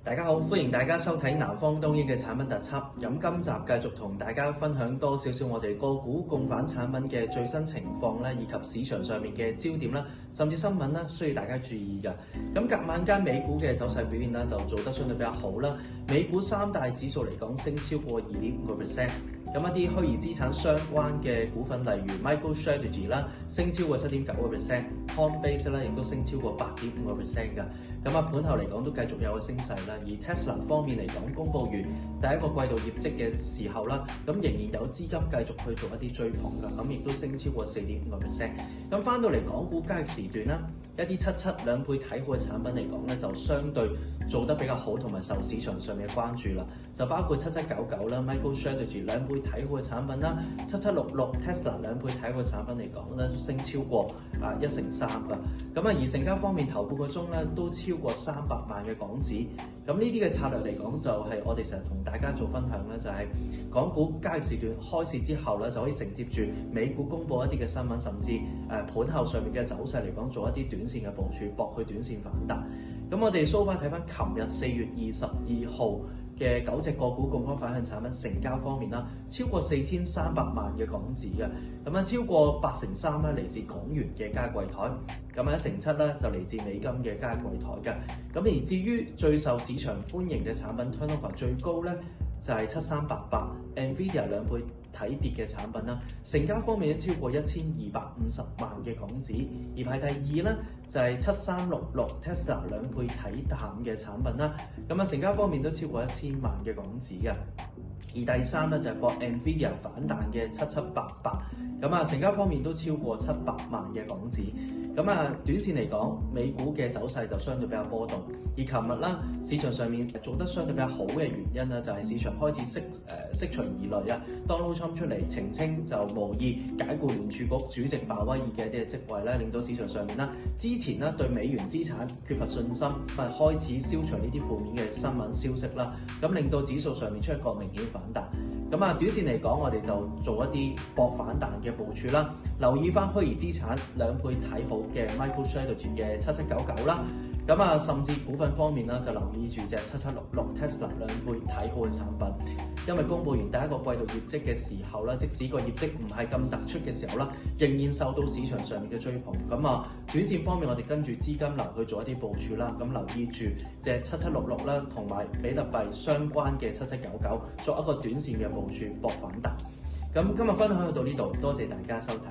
大家好，歡迎大家收睇南方東英嘅產品特輯。咁今集繼續同大家分享多少少我哋個股共反產品嘅最新情況咧，以及市場上面嘅焦點啦，甚至新聞啦，需要大家注意嘅。咁隔晚間美股嘅走勢表現啦，就做得相對比較好啦。美股三大指數嚟講，升超過2.5%。咁一啲虛擬資產相關嘅股份，例如 MicroStrategy 啦，升超過7.9%，Coinbase 啦，亦都升超過8.5%嘅。咁盤後嚟講都繼續有個升勢啦。而 Tesla 方面嚟講，公佈完第一個季度業績嘅時候啦，咁仍然有資金繼續去做一啲追捧嘅，咁亦都升超過4.5%。咁翻到嚟港股交易時段啦，一啲7.7兩倍睇好嘅產品嚟講咧，就相對做得比較好，同埋受市場上面嘅關注啦。就包括7799啦 ，MicroStrategy 兩倍睇好嘅產品啦，7766 Tesla 兩倍睇好嘅產品嚟講咧，都升超過1成3㗎。咁而成交方面頭半個鐘咧都超過300萬嘅港紙。咁呢啲嘅策略嚟講，就係我哋成日同大家做分享咧，就係港股交易時段開市之後咧，就可以承接住美股公佈一啲嘅新聞，甚至盤後上面嘅走勢嚟講，做一啲短線嘅部署，搏佢短線反彈。咁我哋 so far 睇翻琴日4月22號嘅9隻個股槓桿反向產品成交方面啦，超過4300萬嘅港紙嘅，咁超過83%咧嚟自港元嘅交易櫃台，咁1成7咧就嚟自美金嘅交易櫃台嘅。咁而至於最受市場歡迎嘅產品 turnover 最高咧，就係7388 Nvidia 兩倍睇跌嘅產品啦，成交方面咧超過1250萬嘅港紙，而排第二咧就係7366 Tesla 兩倍睇淡嘅產品啦，咁成交方面都超過1000萬嘅港紙嘅。而第三咧就係博 Nvidia 反彈嘅7788，咁成交方面都超過700萬嘅港紙。咁短線嚟講，美股嘅走勢就相對比較波動。而琴日啦，市場上面做得相對比較好嘅原因咧，就係市場開始釋除疑慮啊。Donald Trump 出嚟澄清就無意解僱聯儲局主席鮑威爾嘅一啲嘅職位咧，令到市場上面啦之前咧對美元資產缺乏信心，開始消除呢啲負面嘅新聞消息啦，咁令到指數上面出一個明顯反彈。咁短線嚟講，我哋就做一啲博反彈嘅部署啦，留意翻虛擬資產兩倍睇好嘅 MicroStrategy 嘅7799啦，咁甚至股份方面啦，就留意住隻7766 Tesla 兩倍睇好嘅產品，因為公佈完第一個季度業績嘅時候啦，即使個業績唔係咁突出嘅時候啦，仍然受到市場上面嘅追捧。咁短線方面，我哋跟住資金流去做一啲部署啦，咁留意住隻7766啦，同埋比特幣相關嘅7799，作一個短線嘅部署博反彈。咁今日分享到呢度，多謝大家收睇。